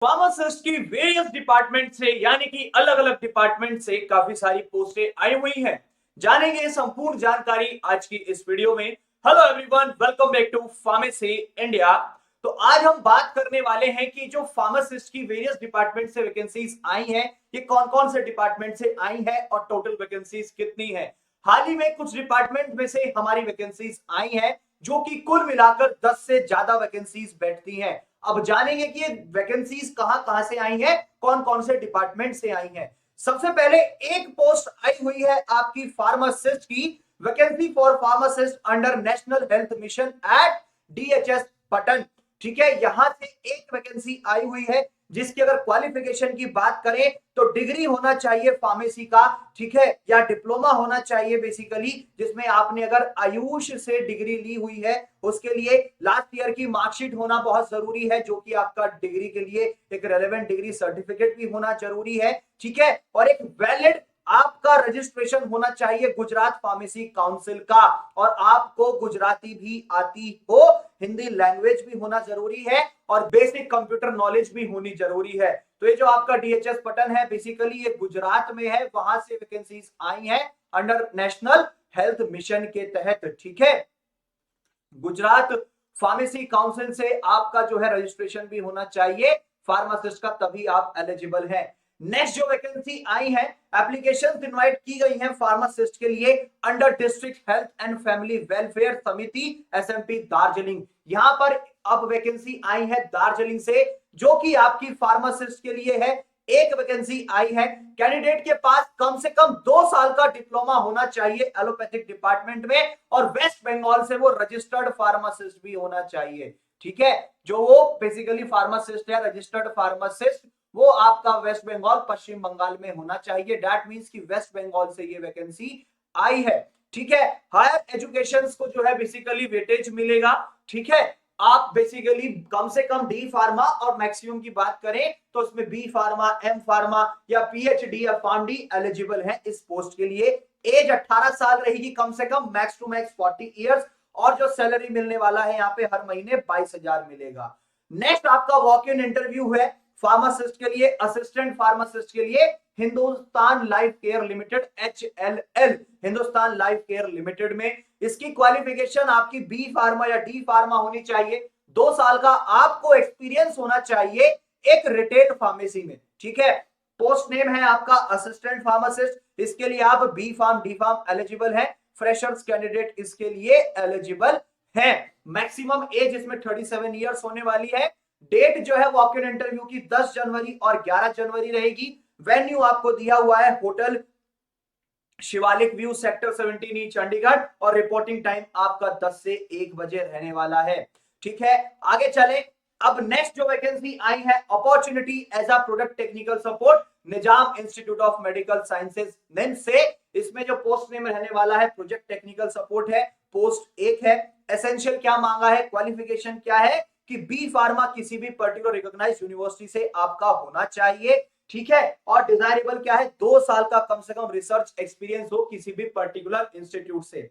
Pharmacist की various department से यानी कि अलग अलग डिपार्टमेंट से काफी सारी पोस्टें आई हुई हैं। जानेंगे संपूर्ण जानकारी आज की इस वीडियो में। Hello everyone, welcome back to pharmacy India. तो आज हम बात करने वाले हैं कि जो फार्मासिस्ट की वेरियस डिपार्टमेंट से वैकेंसीज आई हैं, ये कौन कौन से डिपार्टमेंट से आई हैं और टोटल वैकेंसीज कितनी है। हाल ही में कुछ डिपार्टमेंट में से हमारी वैकेंसीज आई हैं जो कि कुल मिलाकर 10 से ज्यादा वैकेंसीज बैठती हैं। अब जानेंगे कि ये वैकेंसीज कहां कहां से आई हैं, कौन कौन से डिपार्टमेंट से आई हैं। सबसे पहले एक पोस्ट आई हुई है आपकी फार्मासिस्ट की, vacancy for pharmacist under national health mission eight DHS Patan. ठीक है, यहां से एक वैकेंसी आई हुई है जिसकी अगर क्वालिफिकेशन की बात करें तो डिग्री होना चाहिए फार्मेसी का, ठीक है, या डिप्लोमा होना चाहिए बेसिकली, जिसमें आपने अगर आयुष से डिग्री ली हुई है उसके लिए लास्ट ईयर की मार्कशीट होना बहुत जरूरी है, जो कि आपका डिग्री के लिए एक रेलेवेंट डिग्री सर्टिफिकेट भी होना जरूरी है। ठीक है, और एक वैलिड आपका रजिस्ट्रेशन होना चाहिए गुजरात फार्मेसी काउंसिल का, और आपको गुजराती भी आती हो, हिंदी लैंग्वेज भी होना जरूरी है और बेसिक कंप्यूटर नॉलेज भी होनी जरूरी है। तो ये जो आपका डीएचएस पटन है बेसिकली ये गुजरात में है, वहां से वैकेंसीज आई हैं अंडर नेशनल हेल्थ मिशन के तहत। ठीक है, गुजरात फार्मेसी काउंसिल से आपका जो है रजिस्ट्रेशन भी होना चाहिए फार्मासिस्ट का, तभी आप एलिजिबल हैं। नेक्स्ट जो वैकेंसी आई है, एप्लीकेशन इनवाइट की गई हैं फार्मासिस्ट के लिए under district health and family welfare समिति एसएमपी दार्जिलिंग। यहां पर अब वैकेंसी आई है दार्जिलिंग से, जो कि आपकी फार्मासिस्ट के लिए है। एक वैकेंसी आई है, कैंडिडेट के पास कम से कम 2 साल का डिप्लोमा होना चाहिए एलोपैथिक डिपार्टमेंट में, और वेस्ट बंगाल से वो रजिस्टर्ड फार्मासिस्ट भी होना चाहिए। ठीक है, जो वो बेसिकली फार्मासिस्ट है, रजिस्टर्ड फार्मासिस्ट, वो आपका वेस्ट बंगाल पश्चिम बंगाल में होना चाहिए। दैट मींस कि वेस्ट बंगाल से ये वैकेंसी आई है। ठीक है, हायर एजुकेशन को जो है बेसिकली वेटेज मिलेगा। ठीक है, आप बेसिकली कम से कम डी फार्मा, और मैक्सिमम की बात करें तो उसमें बी फार्मा, एम फार्मा या पीएचडी या फार्मडी एलिजिबल है इस पोस्ट के लिए। एज 18 साल रहेगी कम से कम, मैक्स टू मैक्स 40 इयर्स, और जो सैलरी मिलने वाला है यहाँ पे हर महीने 22,000 मिलेगा। नेक्स्ट आपका वॉक इन इंटरव्यू है फार्मासिस्ट के लिए, असिस्टेंट फार्मासिस्ट के लिए Hindustan life care limited HLL, Hindustan life care limited में। इसकी क्वालिफिकेशन आपकी बी फार्मा या डी फार्मा होनी चाहिए, 2 साल का आपको एक्सपीरियंस होना चाहिए एक रिटेल फार्मेसी में। ठीक है, पोस्ट नेम है आपका असिस्टेंट फार्मासिस्ट, इसके लिए आप B pharm D pharm eligible है। फ्रेशर्स कैंडिडेट इसके लिए एलिजिबल है। मैक्सिमम एज इसमें 37 इयर्स होने वाली है। डेट जो है वॉक इन इंटरव्यू की 10 जनवरी और 11 जनवरी रहेगी। वेन्यू आपको दिया हुआ है hotel Shivalik view sector 17E Chandigarh, और रिपोर्टिंग टाइम आपका 10 से 1 बजे रहने वाला है। ठीक है, आगे चले। अब नेक्स्ट जो वैकेंसी आई है, opportunity as a product technical support, Nizam institute of medical sciences NIMS से। इसमें जो पोस्ट नेम रहने वाला है प्रोजेक्ट टेक्निकल सपोर्ट है, पोस्ट 1 है। एसेंशियल क्या मांगा है, क्वालिफिकेशन क्या है कि बी फार्मा किसी भी पर्टिकुलर रिकॉग्नाइज्ड यूनिवर्सिटी से आपका होना चाहिए। ठीक है, और डिजायरेबल क्या है, 2 साल का कम से कम रिसर्च एक्सपीरियंस हो किसी भी पर्टिकुलर इंस्टीट्यूट से।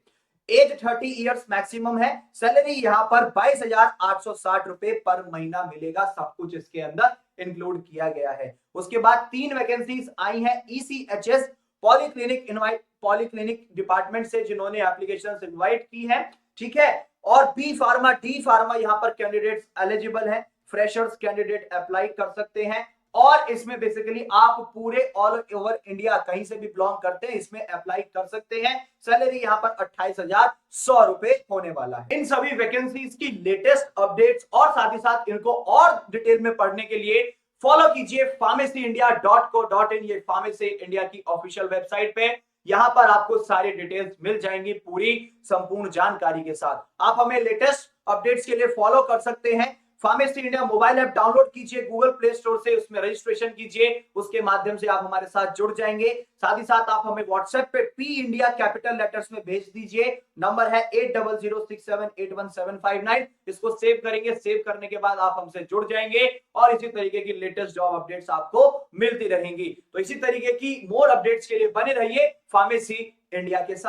एज 30 इयर्स मैक्सिमम है। सैलरी यहां पर 22,860 रुपए पर महीना मिलेगा, सब कुछ इसके अंदर इंक्लूड किया गया है। उसके बाद 3 वैकेंसीज आई हैं ECHS पॉलीक्लिनिक डिपार्टमेंट से, जिन्होंने एप्लीकेशन इनवाइट की है। ठीक है, और बी फार्मा डी फार्मा यहां पर कैंडिडेट्स एलिजिबल हैं। फ्रेशर्स कैंडिडेट अप्लाई कर सकते हैं, और इसमें बेसिकली आप पूरे ऑल ओवर इंडिया कहीं से भी बिलोंग करते हैं इसमें अप्लाई कर सकते हैं। सैलरी यहां पर 28,100 रुपए होने वाला है। इन सभी वैकेंसीज की लेटेस्ट अपडेट्स और साथ ही साथ इनको और डिटेल में पढ़ने के लिए फॉलो कीजिए pharmacyindia.co.in, ये फार्मेसी इंडिया की ऑफिशियल वेबसाइट पे। यहां पर आपको सारी डिटेल्स मिल जाएंगी पूरी संपूर्ण जानकारी के साथ। आप हमें लेटेस्ट अपडेट्स के लिए फॉलो कर सकते हैं। Pharmacy India mobile app download कीजिए गूगल प्ले स्टोर से, उसमें रजिस्ट्रेशन कीजिए, उसके माध्यम से आप हमारे साथ जुड़ जाएंगे। साथ ही साथ आप हमें व्हाट्सएप पे पी इंडिया कैपिटल लेटर्स में भेज दीजिए। नंबर है 8006781759। इसको सेव करेंगे, सेव करने के बाद आप हमसे जुड़ जाएंगे और इसी तरीके की लेटेस्ट जॉब अपडेट्स आपको मिलती रहेंगी। तो इसी तरीके की मोर अपडेट्स के लिए बने रहिए फार्मेसी इंडिया के साथ।